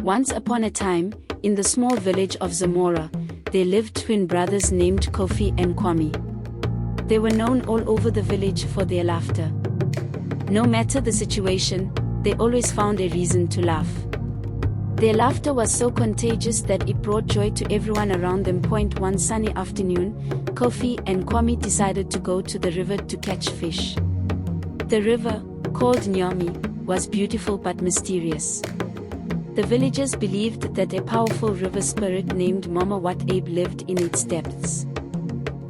Once upon a time, in the small village of Zamora, there lived twin brothers named Kofi and Kwame. They were known all over the village for their laughter. No matter the situation, they always found a reason to laugh. Their laughter was so contagious that it brought joy to everyone around them. One sunny afternoon, Kofi and Kwame decided to go to the river to catch fish. The river, called Nyami, was beautiful but mysterious. The villagers believed that a powerful river spirit named Mama Wat Abe lived in its depths.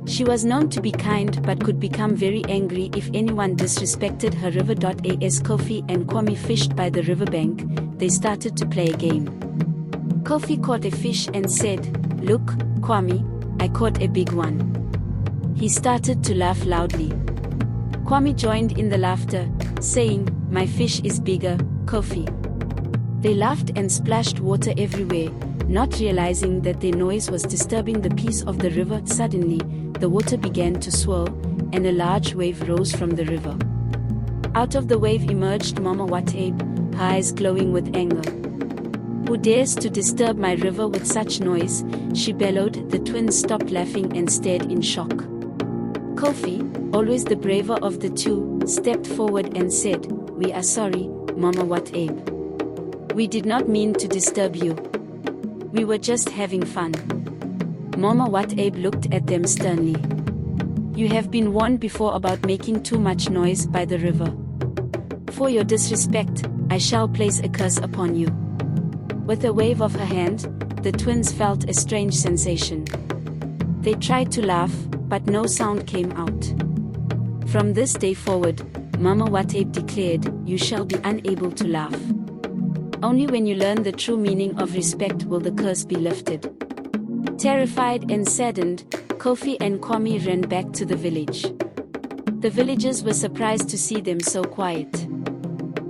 She was known to be kind but could become very angry if anyone disrespected her river. As Kofi and Kwame fished by the riverbank, they started to play a game. Kofi caught a fish and said, "Look, Kwame, I caught a big one." He started to laugh loudly. Kwame joined in the laughter, saying, "My fish is bigger, Kofi." They laughed and splashed water everywhere, not realizing that their noise was disturbing the peace of the river. Suddenly, the water began to swirl, and a large wave rose from the river. Out of the wave emerged Mama Wat Abe, her eyes glowing with anger. "Who dares to disturb my river with such noise?" she bellowed. The twins stopped laughing and stared in shock. Kofi, always the braver of the two, stepped forward and said, "We are sorry, Mama Wat Abe. We did not mean to disturb you. We were just having fun." Mama Wat Abe looked at them sternly. "You have been warned before about making too much noise by the river. For your disrespect, I shall place a curse upon you." With a wave of her hand, the twins felt a strange sensation. They tried to laugh, but no sound came out. From this day forward, Mama Wat Abe declared, "You shall be unable to laugh. Only when you learn the true meaning of respect will the curse be lifted." Terrified and saddened, Kofi and Kwame ran back to the village. The villagers were surprised to see them so quiet.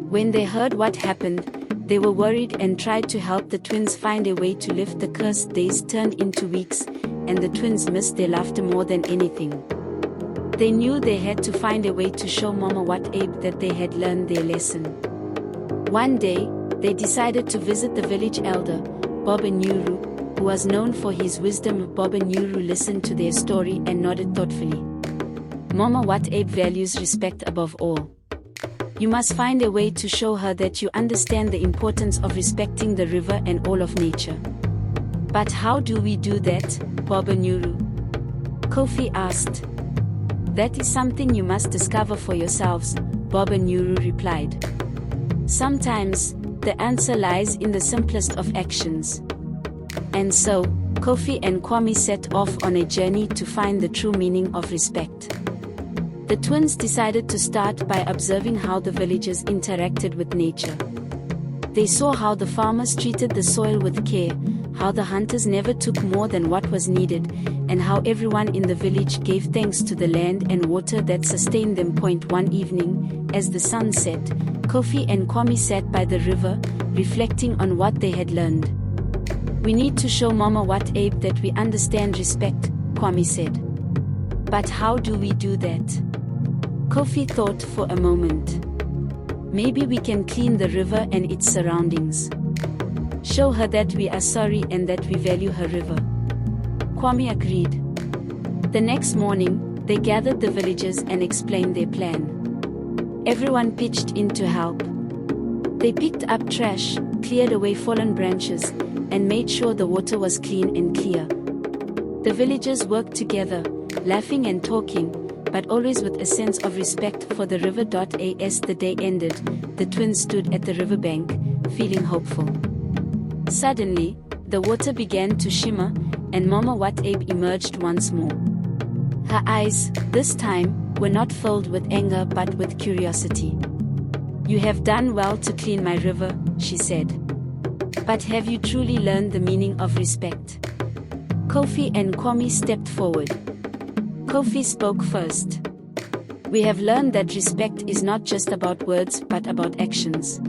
When they heard what happened, they were worried and tried to help the twins find a way to lift the curse. Days turned into weeks, and the twins missed their laughter more than anything. They knew they had to find a way to show Mama Wat Abe that they had learned their lesson. One day, they decided to visit the village elder, Baba Nyuru, who was known for his wisdom. Baba Nyuru listened to their story and nodded thoughtfully. "Mama Wat Abe values respect above all. You must find a way to show her that you understand the importance of respecting the river and all of nature." "But how do we do that, Baba Nyuru?" Kofi asked. "That is something you must discover for yourselves," Baba Nyuru replied. "Sometimes, the answer lies in the simplest of actions." And so, Kofi and Kwame set off on a journey to find the true meaning of respect. The twins decided to start by observing how the villagers interacted with nature. They saw how the farmers treated the soil with care, how the hunters never took more than what was needed, and how everyone in the village gave thanks to the land and water that sustained them. One evening, as the sun set, Kofi and Kwame sat by the river, reflecting on what they had learned. "We need to show Mama Wat Abe that we understand respect," Kwame said. "But how do we do that?" Kofi thought for a moment. "Maybe we can clean the river and its surroundings. Show her that we are sorry and that we value her river." Kwame agreed. The next morning, they gathered the villagers and explained their plan. Everyone pitched in to help. They picked up trash, cleared away fallen branches, and made sure the water was clean and clear. The villagers worked together, laughing and talking, but always with a sense of respect for the river. As the day ended, the twins stood at the riverbank, feeling hopeful. Suddenly, the water began to shimmer, and Mama Wat Abe emerged once more. Her eyes, this time, were not filled with anger but with curiosity. "You have done well to clean my river," she said. "But have you truly learned the meaning of respect?" Kofi and Kwame stepped forward. Kofi spoke first. "We have learned that respect is not just about words but about actions.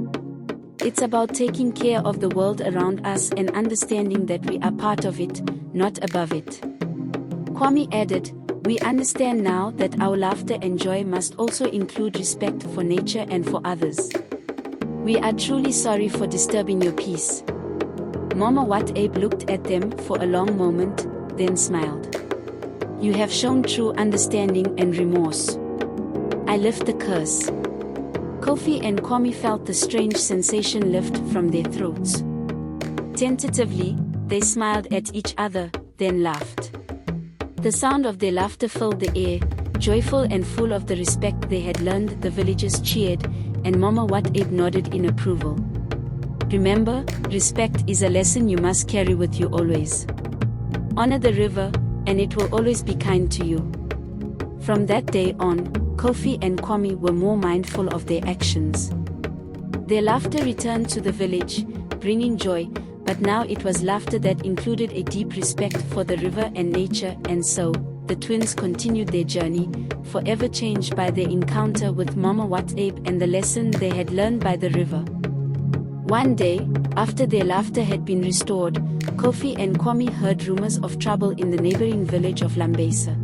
It's about taking care of the world around us and understanding that we are part of it, not above it." Kwame added, "We understand now that our laughter and joy must also include respect for nature and for others. We are truly sorry for disturbing your peace." Mama Wat Ape looked at them for a long moment, then smiled. You have shown true understanding and remorse. I lift the curse. Kofi and Kwame felt the strange sensation lift from their throats. Tentatively, they smiled at each other, then laughed. The sound of their laughter filled the air, joyful and full of the respect they had learned. The villagers cheered, and Mama Wat Ape nodded in approval. Remember, respect is a lesson you must carry with you always. Honor the river, and it will always be kind to you. From that day on, Kofi and Kwame were more mindful of their actions. Their laughter returned to the village, bringing joy, but now it was laughter that included a deep respect for the river and nature. And so, the twins continued their journey, forever changed by their encounter with Mama Wat Ape and the lesson they had learned by the river. One day, after their laughter had been restored, Kofi and Kwame heard rumors of trouble in the neighboring village of Lambesa.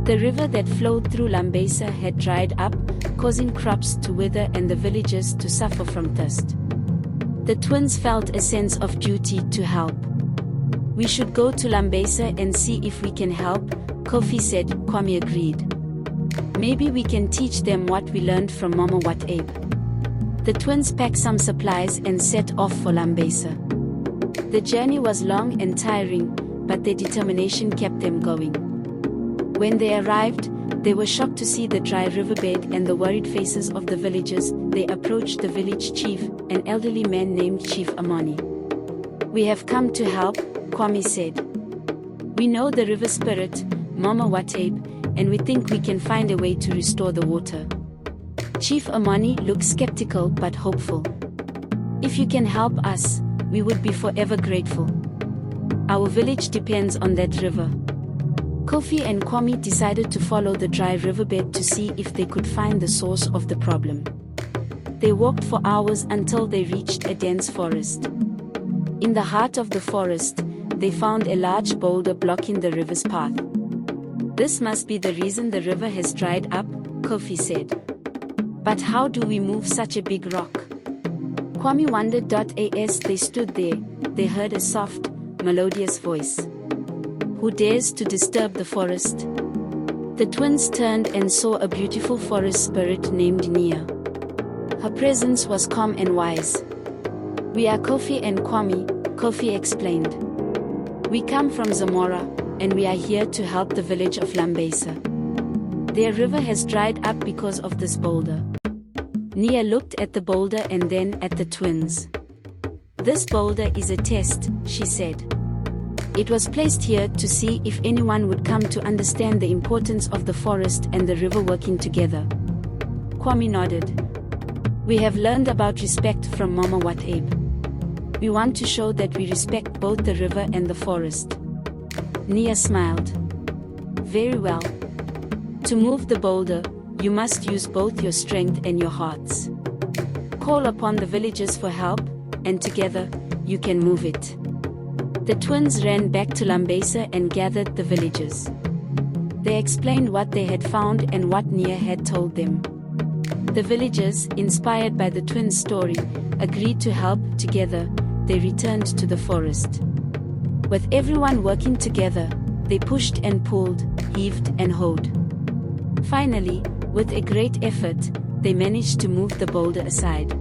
The river that flowed through Lambesa had dried up, causing crops to wither and the villagers to suffer from thirst. The twins felt a sense of duty to help. We should go to Lambesa and see if we can help, Kofi said. Kwame agreed. Maybe we can teach them what we learned from Mama Wat Ape. The twins packed some supplies and set off for Lambesa. The journey was long and tiring, but their determination kept them going. When they arrived, they were shocked to see the dry riverbed and the worried faces of the villagers. They approached the village chief, an elderly man named Chief Amani. We have come to help, Kwame said. We know the river spirit, Mama Wat Ape, and we think we can find a way to restore the water. Chief Amani looked skeptical but hopeful. If you can help us, we would be forever grateful. Our village depends on that river. Kofi and Kwame decided to follow the dry riverbed to see if they could find the source of the problem. They walked for hours until they reached a dense forest. In the heart of the forest, they found a large boulder blocking the river's path. This must be the reason the river has dried up, Kofi said. But how do we move such a big rock? Kwame wondered. As they stood there, they heard a soft, melodious voice. Who dares to disturb the forest? The twins turned and saw a beautiful forest spirit named Nia. Her presence was calm and wise. We are Kofi and Kwame, Kofi explained. We come from Zamora, and we are here to help the village of Lambesa. Their river has dried up because of this boulder. Nia looked at the boulder and then at the twins. This boulder is a test, she said. It was placed here to see if anyone would come to understand the importance of the forest and the river working together. Kwame nodded. We have learned about respect from Mama Wat Ape. We want to show that we respect both the river and the forest. Nia smiled. Very well. To move the boulder, you must use both your strength and your hearts. Call upon the villagers for help, and together, you can move it. The twins ran back to Lambesa and gathered the villagers. They explained what they had found and what Nia had told them. The villagers, inspired by the twins' story, agreed to help. Together, they returned to the forest. With everyone working together, they pushed and pulled, heaved and hoed. Finally, with a great effort, they managed to move the boulder aside.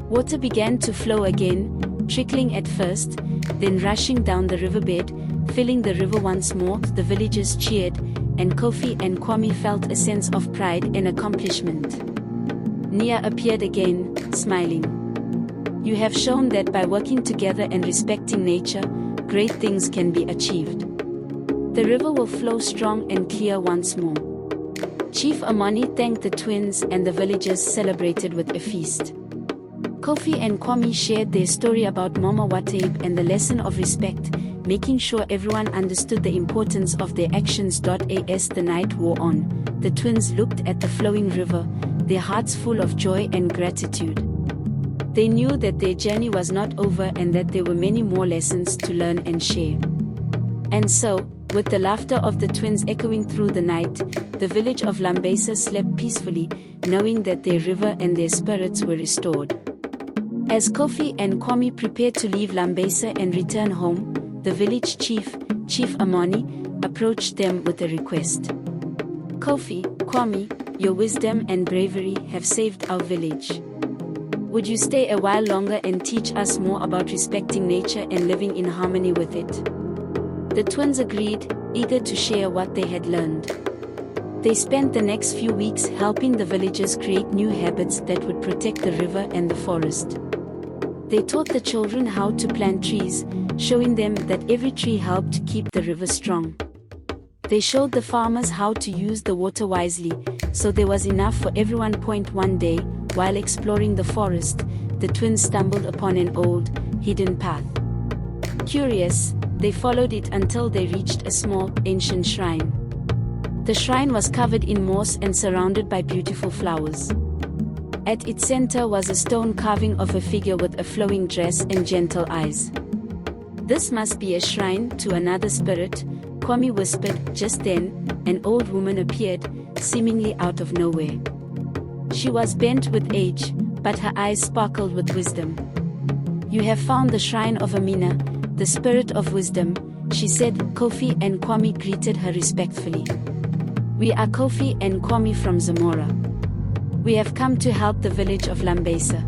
Water began to flow again, trickling at first, then rushing down the riverbed, filling the river once more. The villagers cheered, and Kofi and Kwame felt a sense of pride and accomplishment. Nia appeared again, smiling. You have shown that by working together and respecting nature, great things can be achieved. The river will flow strong and clear once more. Chief Amani thanked the twins and the villagers celebrated with a feast. Kofi and Kwame shared their story about Mama Wat Ape and the lesson of respect, making sure everyone understood the importance of their actions. As the night wore on, the twins looked at the flowing river, their hearts full of joy and gratitude. They knew that their journey was not over and that there were many more lessons to learn and share. And so, with the laughter of the twins echoing through the night, the village of Lambesa slept peacefully, knowing that their river and their spirits were restored. As Kofi and Kwame prepared to leave Lambesa and return home, the village chief, Chief Amani, approached them with a request. Kofi, Kwame, your wisdom and bravery have saved our village. Would you stay a while longer and teach us more about respecting nature and living in harmony with it? The twins agreed, eager to share what they had learned. They spent the next few weeks helping the villagers create new habits that would protect the river and the forest. They taught the children how to plant trees, showing them that every tree helped keep the river strong. They showed the farmers how to use the water wisely, so there was enough for everyone. One day, while exploring the forest, the twins stumbled upon an old, hidden path. Curious, they followed it until they reached a small, ancient shrine. The shrine was covered in moss and surrounded by beautiful flowers. At its center was a stone carving of a figure with a flowing dress and gentle eyes. This must be a shrine to another spirit, Kwame whispered. Just then, an old woman appeared, seemingly out of nowhere. She was bent with age, but her eyes sparkled with wisdom. You have found the shrine of Amina, the spirit of wisdom, she said. Kofi and Kwame greeted her respectfully. We are Kofi and Kwame from Zamora. We have come to help the village of Lambesa.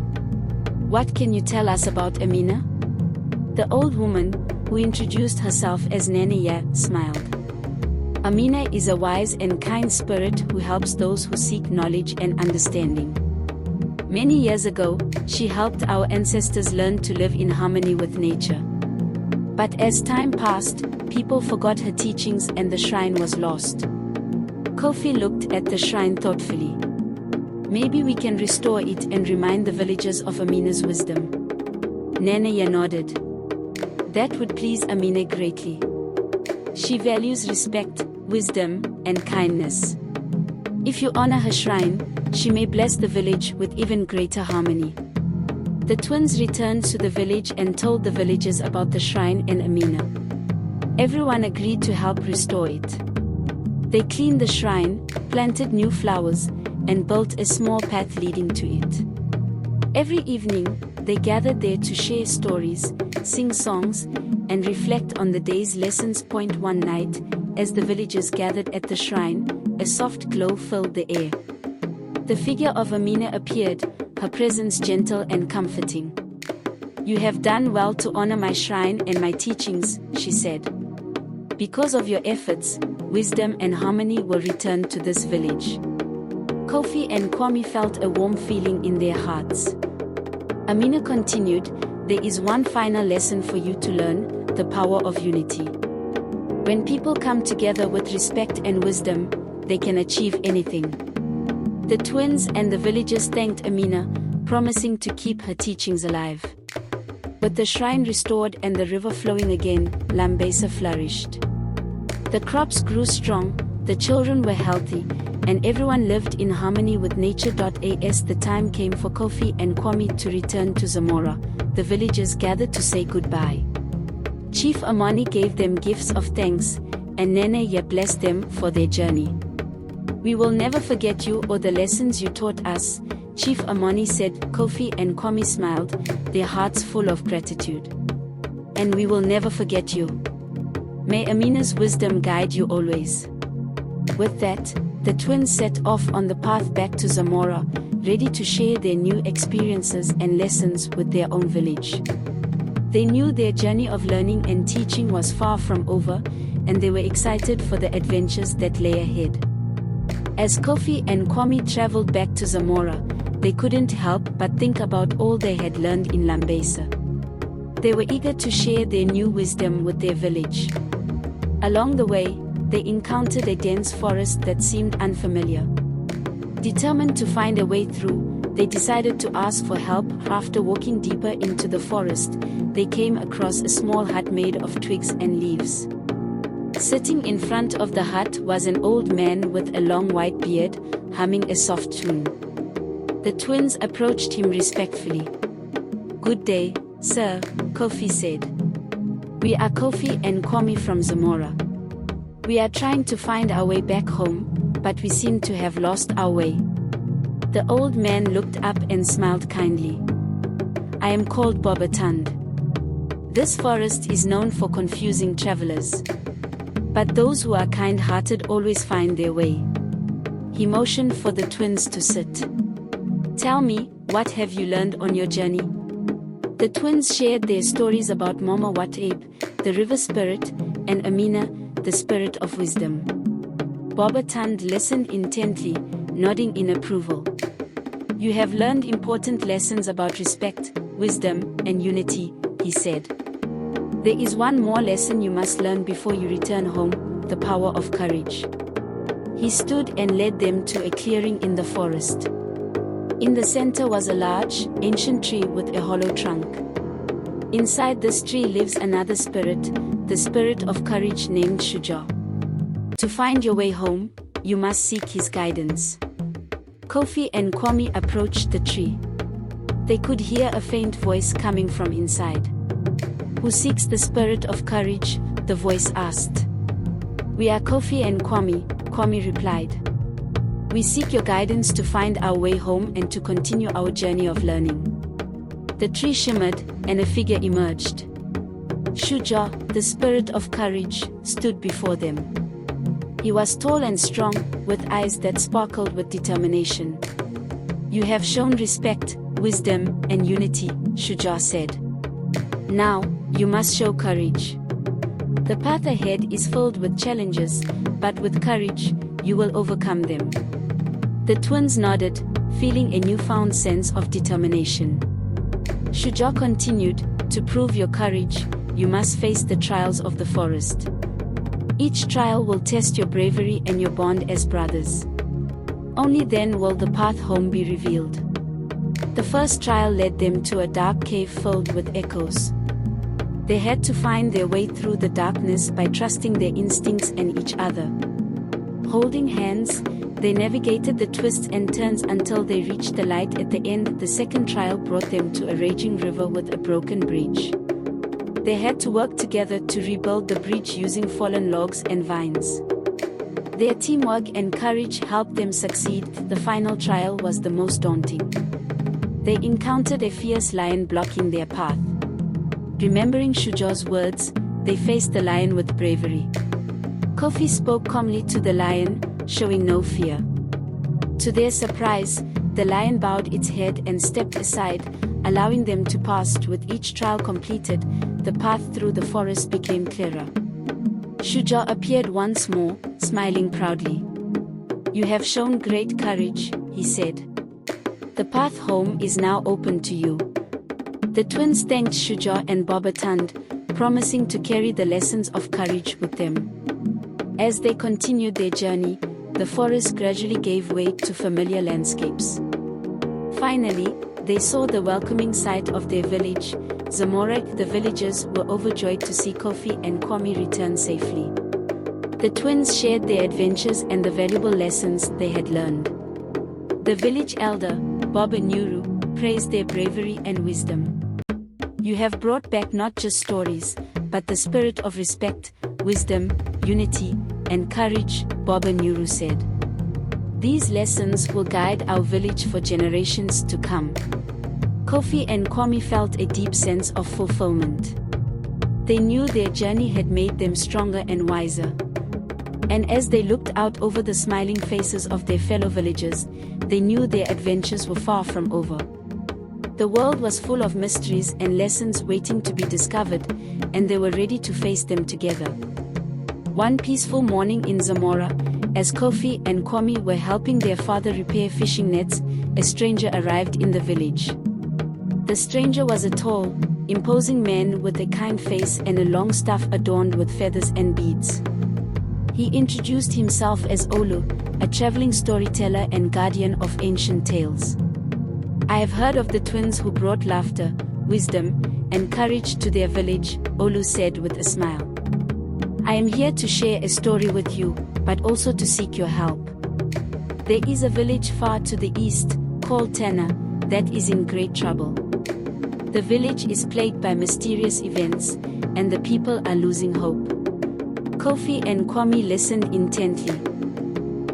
What can you tell us about Amina? The old woman, who introduced herself as Nanaya, smiled. Amina is a wise and kind spirit who helps those who seek knowledge and understanding. Many years ago, she helped our ancestors learn to live in harmony with nature. But as time passed, people forgot her teachings and the shrine was lost. Kofi looked at the shrine thoughtfully. Maybe we can restore it and remind the villagers of Amina's wisdom. Nanaya nodded. That would please Amina greatly. She values respect, wisdom, and kindness. If you honor her shrine, she may bless the village with even greater harmony. The twins returned to the village and told the villagers about the shrine and Amina. Everyone agreed to help restore it. They cleaned the shrine, planted new flowers, and built a small path leading to it. Every evening, they gathered there to share stories, sing songs, and reflect on the day's lessons. One night, as the villagers gathered at the shrine, a soft glow filled the air. The figure of Amina appeared, her presence gentle and comforting. You have done well to honor my shrine and my teachings, she said. Because of your efforts, wisdom and harmony will return to this village. Kofi and Kwame felt a warm feeling in their hearts. Amina continued, there is one final lesson for you to learn, the power of unity. When people come together with respect and wisdom, they can achieve anything. The twins and the villagers thanked Amina, promising to keep her teachings alive. With the shrine restored and the river flowing again, Lambesa flourished. The crops grew strong, the children were healthy, and everyone lived in harmony with nature. As the time came for Kofi and Kwame to return to Zamora, the villagers gathered to say goodbye. Chief Amani gave them gifts of thanks, and Nanaya blessed them for their journey. We will never forget you or the lessons you taught us, Chief Amani said. Kofi and Kwame smiled, their hearts full of gratitude. And we will never forget you. May Amina's wisdom guide you always. With that, the twins set off on the path back to Zamora, ready to share their new experiences and lessons with their own village. They knew their journey of learning and teaching was far from over, and they were excited for the adventures that lay ahead. As Kofi and Kwame traveled back to Zamora, they couldn't help but think about all they had learned in Lambesa. They were eager to share their new wisdom with their village. Along the way, they encountered a dense forest that seemed unfamiliar. Determined to find a way through, they decided to ask for help. After walking deeper into the forest, they came across a small hut made of twigs and leaves. Sitting in front of the hut was an old man with a long white beard, humming a soft tune. The twins approached him respectfully. Good day, sir, Kofi said. We are Kofi and Kwame from Zamora. We are trying to find our way back home, but we seem to have lost our way. The old man looked up and smiled kindly. I am called Bobatund. This forest is known for confusing travelers. But those who are kind-hearted always find their way. He motioned for the twins to sit. Tell me, what have you learned on your journey? The twins shared their stories about Mama Watabe, the river spirit, and Amina, the spirit of wisdom. Bobatund listened intently, nodding in approval. You have learned important lessons about respect, wisdom, and unity, he said. There is one more lesson you must learn before you return home, the power of courage. He stood and led them to a clearing in the forest. In the center was a large, ancient tree with a hollow trunk. Inside this tree lives another spirit, the spirit of courage named Shuja. To find your way home, you must seek his guidance. Kofi and Kwame approached the tree. They could hear a faint voice coming from inside. Who seeks the spirit of courage? The voice asked. We are Kofi and Kwame, Kwame replied. We seek your guidance to find our way home and to continue our journey of learning. The tree shimmered, and a figure emerged. Shuja, the spirit of courage, stood before them. He was tall and strong, with eyes that sparkled with determination. You have shown respect, wisdom, and unity, Shuja said. Now, you must show courage. The path ahead is filled with challenges, but with courage, you will overcome them. The twins nodded, feeling a newfound sense of determination. Shuja continued, to prove your courage, you must face the trials of the forest. Each trial will test your bravery and your bond as brothers. Only then will the path home be revealed. The first trial led them to a dark cave filled with echoes. They had to find their way through the darkness by trusting their instincts and each other. Holding hands, they navigated the twists and turns until they reached the light at the end. The second trial brought them to a raging river with a broken bridge. They had to work together to rebuild the bridge using fallen logs and vines. Their teamwork and courage helped them succeed. The final trial was the most daunting. They encountered a fierce lion blocking their path. Remembering Shuja's words, they faced the lion with bravery. Kofi spoke calmly to the lion, showing no fear. To their surprise, the lion bowed its head and stepped aside, allowing them to pass. With each trial completed, the path through the forest became clearer. Shuja appeared once more, smiling proudly. You have shown great courage, he said. The path home is now open to you. The twins thanked Shuja and Bobatund, promising to carry the lessons of courage with them. As they continued their journey, the forest gradually gave way to familiar landscapes. Finally, they saw the welcoming sight of their village, Zamora. The villagers were overjoyed to see Kofi and Kwame return safely. The twins shared their adventures and the valuable lessons they had learned. The village elder, Baba Nuru, praised their bravery and wisdom. You have brought back not just stories, but the spirit of respect, wisdom, unity, and courage, Baba Nuru said. These lessons will guide our village for generations to come. Kofi and Kwame felt a deep sense of fulfillment. They knew their journey had made them stronger and wiser. And as they looked out over the smiling faces of their fellow villagers, they knew their adventures were far from over. The world was full of mysteries and lessons waiting to be discovered, and they were ready to face them together. One peaceful morning in Zamora, as Kofi and Kwame were helping their father repair fishing nets, a stranger arrived in the village. The stranger was a tall, imposing man with a kind face and a long staff adorned with feathers and beads. He introduced himself as Olu, a traveling storyteller and guardian of ancient tales. I have heard of the twins who brought laughter, wisdom, and courage to their village, Olu said with a smile. I am here to share a story with you, but also to seek your help. There is a village far to the east, called Tana, that is in great trouble. The village is plagued by mysterious events, and the people are losing hope. Kofi and Kwame listened intently.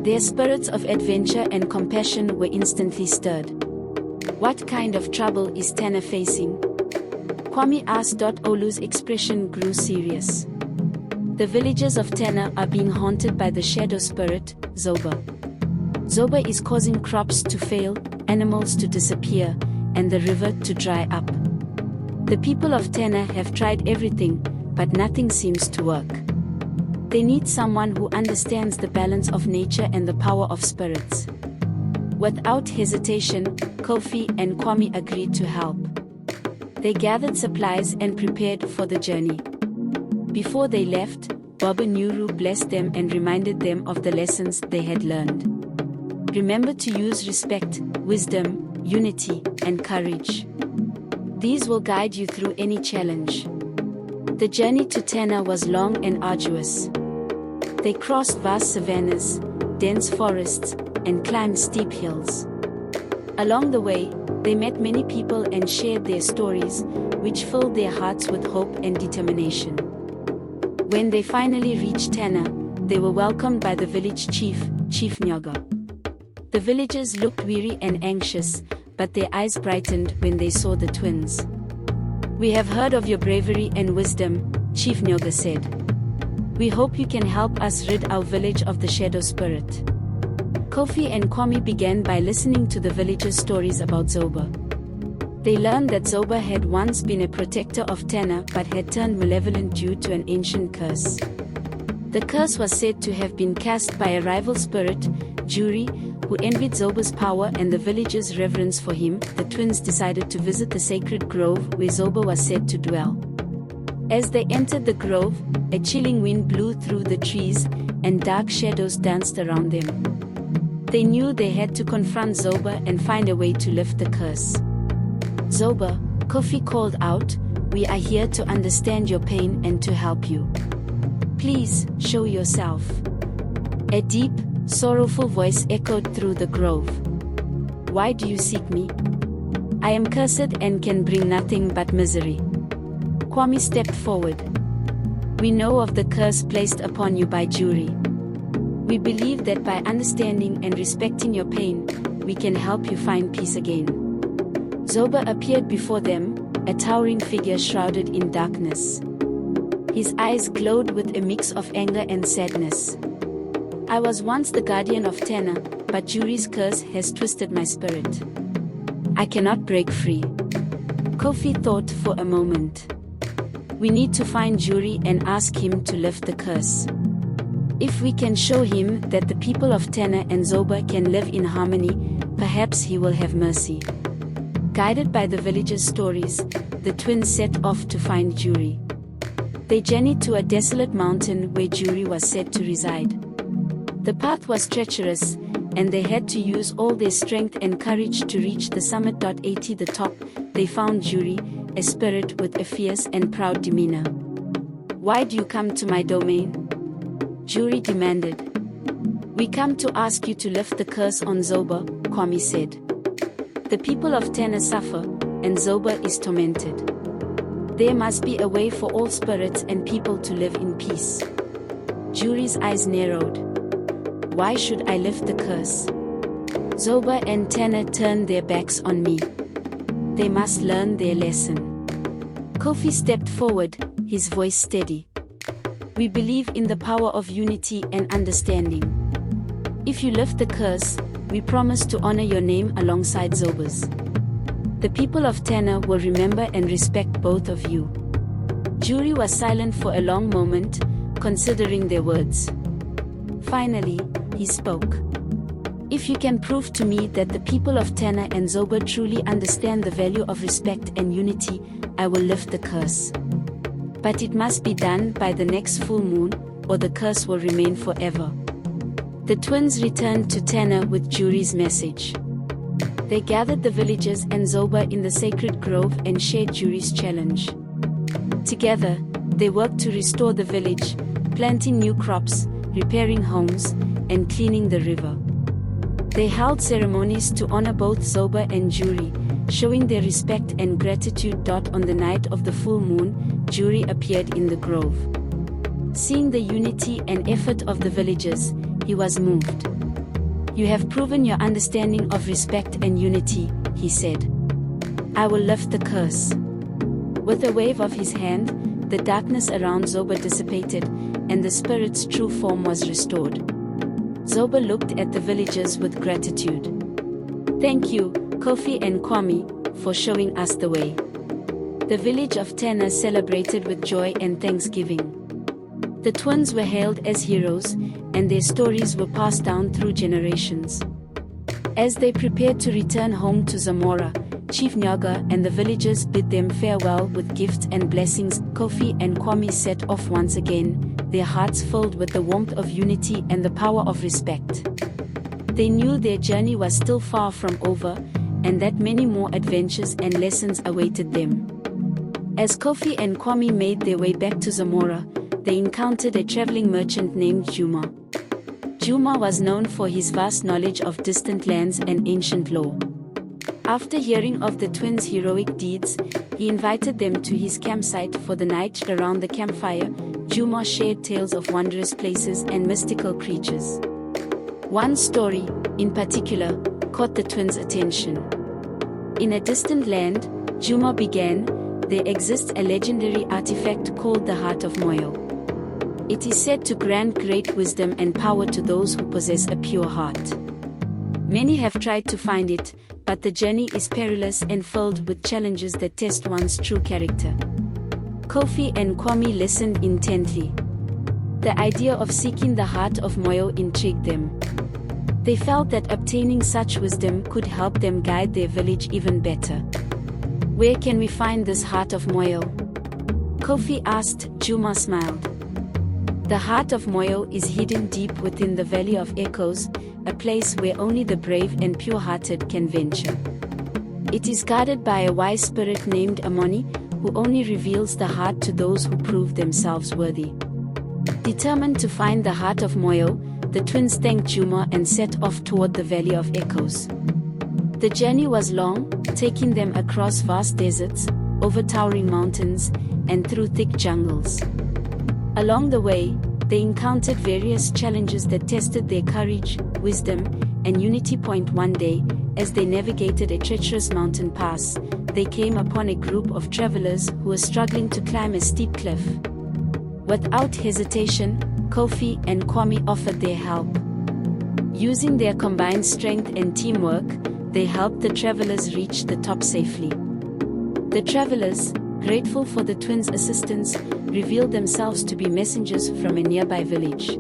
Their spirits of adventure and compassion were instantly stirred. What kind of trouble is Tena facing? Kwame asked. Olu's expression grew serious. The villagers of Tena are being haunted by the shadow spirit, Zoba. Zoba is causing crops to fail, animals to disappear, and the river to dry up. The people of Tena have tried everything, but nothing seems to work. They need someone who understands the balance of nature and the power of spirits. Without hesitation, Kofi and Kwame agreed to help. They gathered supplies and prepared for the journey. Before they left, Baba Nuru blessed them and reminded them of the lessons they had learned. Remember to use respect, wisdom, unity, and courage. These will guide you through any challenge. The journey to Tena was long and arduous. They crossed vast savannas, dense forests, and climbed steep hills. Along the way, they met many people and shared their stories, which filled their hearts with hope and determination. When they finally reached Tena, they were welcomed by the village chief, Chief Nyoga. The villagers looked weary and anxious, but their eyes brightened when they saw the twins. "We have heard of your bravery and wisdom," Chief Nyoga said. "We hope you can help us rid our village of the shadow spirit." Kofi and Kwame began by listening to the villagers' stories about Zoba. They learned that Zoba had once been a protector of Tena but had turned malevolent due to an ancient curse. The curse was said to have been cast by a rival spirit, Juri, who envied Zoba's power and the villagers' reverence for him. The twins decided to visit the sacred grove where Zoba was said to dwell. As they entered the grove, a chilling wind blew through the trees, and dark shadows danced around them. They knew they had to confront Zoba and find a way to lift the curse. "Zoba," Kofi called out, "we are here to understand your pain and to help you. Please, show yourself." A deep, sorrowful voice echoed through the grove. "Why do you seek me? I am cursed and can bring nothing but misery." Kwame stepped forward. "We know of the curse placed upon you by Juri. We believe that by understanding and respecting your pain, we can help you find peace again." Zoba appeared before them, a towering figure shrouded in darkness. His eyes glowed with a mix of anger and sadness. "I was once the guardian of Tena, but Juri's curse has twisted my spirit. I cannot break free." Kofi thought for a moment. "We need to find Juri and ask him to lift the curse. If we can show him that the people of Tena and Zoba can live in harmony, perhaps he will have mercy." Guided by the villagers' stories, the twins set off to find Juri. They journeyed to a desolate mountain where Juri was said to reside. The path was treacherous, and they had to use all their strength and courage to reach the summit. At the top, they found Juri, a spirit with a fierce and proud demeanor. "Why do you come to my domain?" Juri demanded. "We come to ask you to lift the curse on Zoba," Kwame said. "The people of Tena suffer, and Zoba is tormented. There must be a way for all spirits and people to live in peace." Juri's eyes narrowed. "Why should I lift the curse? Zoba and Tena turned their backs on me. They must learn their lesson." Kofi stepped forward, his voice steady. "We believe in the power of unity and understanding. If you lift the curse, we promise to honor your name alongside Zoba's. The people of Tena will remember and respect both of you." Juri was silent for a long moment, considering their words. Finally, he spoke. "If you can prove to me that the people of Tena and Zoba truly understand the value of respect and unity, I will lift the curse. But it must be done by the next full moon, or the curse will remain forever." The twins returned to Tena with Juri's message. They gathered the villagers and Zoba in the sacred grove and shared Juri's challenge. Together, they worked to restore the village, planting new crops, repairing homes, and cleaning the river. They held ceremonies to honor both Zoba and Juri, showing their respect and gratitude. On the night of the full moon, Juri appeared in the grove. Seeing the unity and effort of the villagers, he was moved. "You have proven your understanding of respect and unity," he said. "I will lift the curse." With a wave of his hand, the darkness around Zoba dissipated, and the spirit's true form was restored. Zoba looked at the villagers with gratitude. "Thank you, Kofi and Kwame, for showing us the way." The village of Tena celebrated with joy and thanksgiving. The twins were hailed as heroes, and their stories were passed down through generations. As they prepared to return home to Zamora, Chief Nyaga and the villagers bid them farewell with gifts and blessings. Kofi and Kwame set off once again, their hearts filled with the warmth of unity and the power of respect. They knew their journey was still far from over, and that many more adventures and lessons awaited them. As Kofi and Kwame made their way back to Zamora, they encountered a traveling merchant named Juma. Juma was known for his vast knowledge of distant lands and ancient lore. After hearing of the twins' heroic deeds, he invited them to his campsite for the night. Around the campfire, Juma shared tales of wondrous places and mystical creatures. One story, in particular, caught the twins' attention. In a distant land, Juma began, there exists a legendary artifact called the Heart of Moyo. It is said to grant great wisdom and power to those who possess a pure heart. Many have tried to find it, but the journey is perilous and filled with challenges that test one's true character. Kofi and Kwame listened intently. The idea of seeking the Heart of Moyo intrigued them. They felt that obtaining such wisdom could help them guide their village even better. "Where can we find this Heart of Moyo?" Kofi asked. Juma smiled. "The Heart of Moyo is hidden deep within the Valley of Echoes, a place where only the brave and pure-hearted can venture. It is guarded by a wise spirit named Amoni, who only reveals the heart to those who prove themselves worthy." Determined to find the Heart of Moyo, the twins thanked Juma and set off toward the Valley of Echoes. The journey was long, taking them across vast deserts, over towering mountains, and through thick jungles. Along the way, they encountered various challenges that tested their courage, wisdom, and unity. One day, as they navigated a treacherous mountain pass, they came upon a group of travelers who were struggling to climb a steep cliff. Without hesitation, Kofi and Kwame offered their help. Using their combined strength and teamwork, they helped the travelers reach the top safely. The travelers, grateful for the twins' assistance, revealed themselves to be messengers from a nearby village.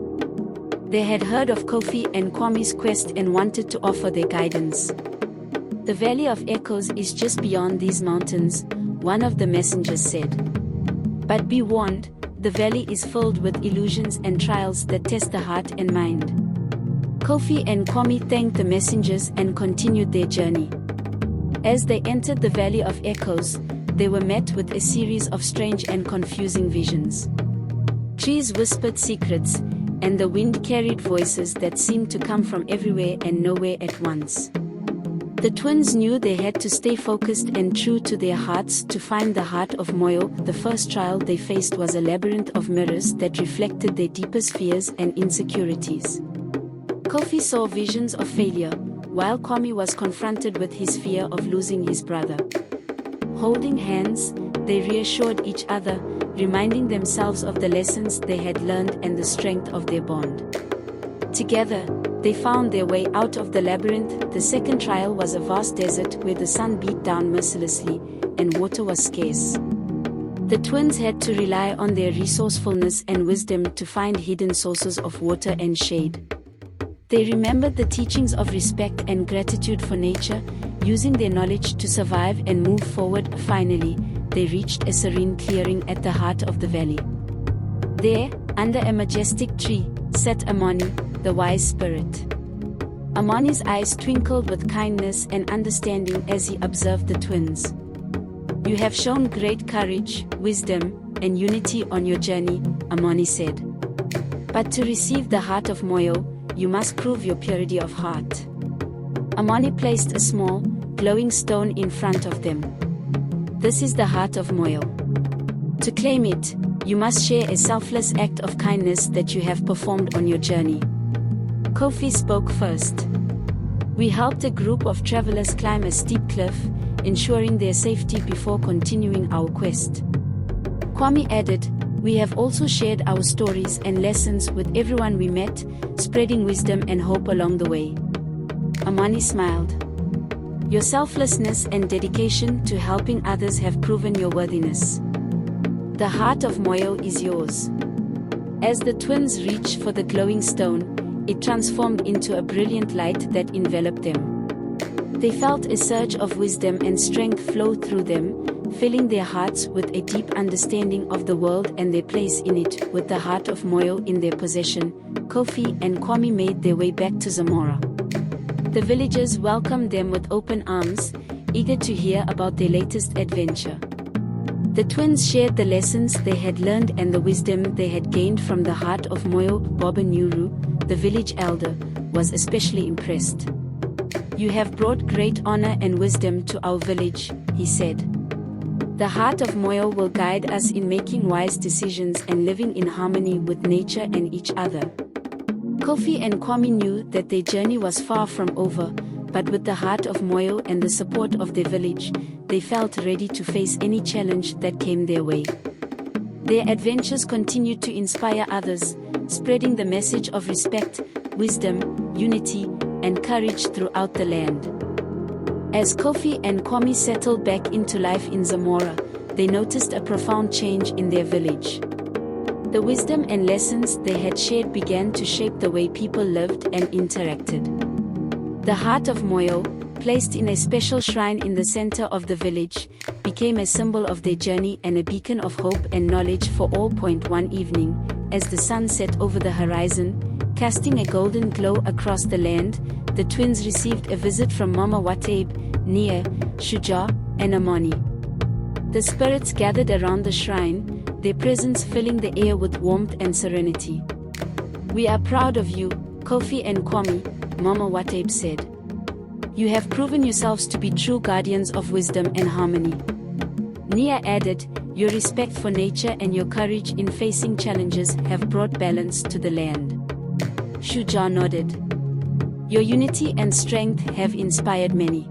They had heard of Kofi and Kwame's quest and wanted to offer their guidance. "The Valley of Echoes is just beyond these mountains," one of the messengers said. "But be warned, the valley is filled with illusions and trials that test the heart and mind." Kofi and Kwame thanked the messengers and continued their journey. As they entered the Valley of Echoes, they were met with a series of strange and confusing visions. Trees whispered secrets, and the wind carried voices that seemed to come from everywhere and nowhere at once. The twins knew they had to stay focused and true to their hearts to find the Heart of Moyo. The first trial they faced was a labyrinth of mirrors that reflected their deepest fears and insecurities. Kofi saw visions of failure, while Kwame was confronted with his fear of losing his brother. Holding hands, they reassured each other, reminding themselves of the lessons they had learned and the strength of their bond. Together, they found their way out of the labyrinth. The second trial was a vast desert where the sun beat down mercilessly, and water was scarce. The twins had to rely on their resourcefulness and wisdom to find hidden sources of water and shade. They remembered the teachings of respect and gratitude for nature, using their knowledge to survive and move forward. Finally, they reached a serene clearing at the heart of the valley. There, under a majestic tree, sat Amoni, the wise spirit. Amoni's eyes twinkled with kindness and understanding as he observed the twins. "You have shown great courage, wisdom, and unity on your journey," Amoni said. "But to receive the Heart of Moyo, you must prove your purity of heart." Amoni placed a small, glowing stone in front of them. "This is the Heart of Moyo. To claim it, you must share a selfless act of kindness that you have performed on your journey." Kofi spoke first. We helped a group of travelers climb a steep cliff, ensuring their safety before continuing our quest. Kwame added, "We have also shared our stories and lessons with everyone we met, spreading wisdom and hope along the way." Amani smiled. "Your selflessness and dedication to helping others have proven your worthiness. The heart of Moyo is yours." As the twins reached for the glowing stone, it transformed into a brilliant light that enveloped them. They felt a surge of wisdom and strength flow through them, filling their hearts with a deep understanding of the world and their place in it. With the heart of Moyo in their possession, Kofi and Kwame made their way back to Zamora. The villagers welcomed them with open arms, eager to hear about their latest adventure. The twins shared the lessons they had learned and the wisdom they had gained from the heart of Moyo. Boba Nyuru, the village elder, was especially impressed. "You have brought great honor and wisdom to our village," he said. "The heart of Moyo will guide us in making wise decisions and living in harmony with nature and each other." Kofi and Kwame knew that their journey was far from over, but with the heart of Moyo and the support of their village, they felt ready to face any challenge that came their way. Their adventures continued to inspire others, spreading the message of respect, wisdom, unity, and courage throughout the land. As Kofi and Kwame settled back into life in Zamora, they noticed a profound change in their village. The wisdom and lessons they had shared began to shape the way people lived and interacted. The heart of Moyo, placed in a special shrine in the center of the village, became a symbol of their journey and a beacon of hope and knowledge for all. One evening, as the sun set over the horizon, casting a golden glow across the land, the twins received a visit from Mama Watabe, Nia, Shuja, and Amani. The spirits gathered around the shrine, their presence filling the air with warmth and serenity. "We are proud of you, Kofi and Kwame," Mama Watabe said. "You have proven yourselves to be true guardians of wisdom and harmony." Nia added, "Your respect for nature and your courage in facing challenges have brought balance to the land." Shuja nodded. "Your unity and strength have inspired many.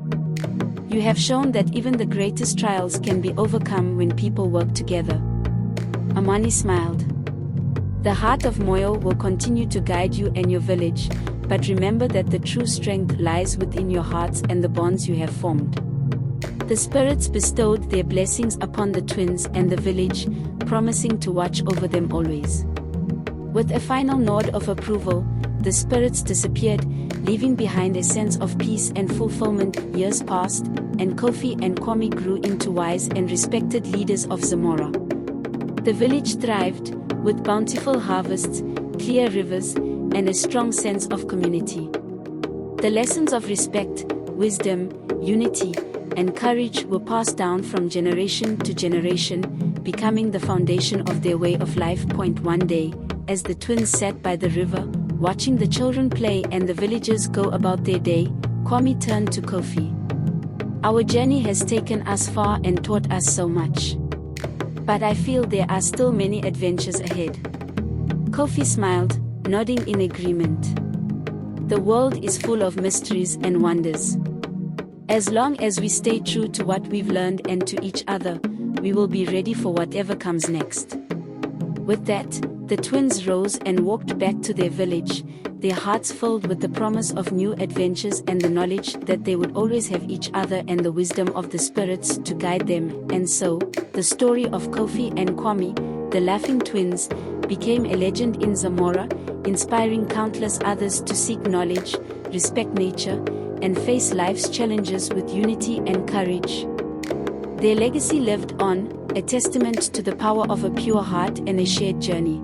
You have shown that even the greatest trials can be overcome when people work together." Amani smiled. "The heart of Moyo will continue to guide you and your village, but remember that the true strength lies within your hearts and the bonds you have formed." The spirits bestowed their blessings upon the twins and the village, promising to watch over them always. With a final nod of approval, the spirits disappeared, leaving behind a sense of peace and fulfillment. Years passed, and Kofi and Kwame grew into wise and respected leaders of Zamora. The village thrived, with bountiful harvests, clear rivers, and a strong sense of community. The lessons of respect, wisdom, unity, and courage were passed down from generation to generation, becoming the foundation of their way of life. One day, as the twins sat by the river, watching the children play and the villagers go about their day, Kwame turned to Kofi. "Our journey has taken us far and taught us so much. But I feel there are still many adventures ahead." Kofi smiled, nodding in agreement. "The world is full of mysteries and wonders. As long as we stay true to what we've learned and to each other, we will be ready for whatever comes next." With that, the twins rose and walked back to their village, their hearts filled with the promise of new adventures and the knowledge that they would always have each other and the wisdom of the spirits to guide them. And so, the story of Kofi and Kwame, the laughing twins, became a legend in Zamora, inspiring countless others to seek knowledge, respect nature, and face life's challenges with unity and courage. Their legacy lived on, a testament to the power of a pure heart and a shared journey.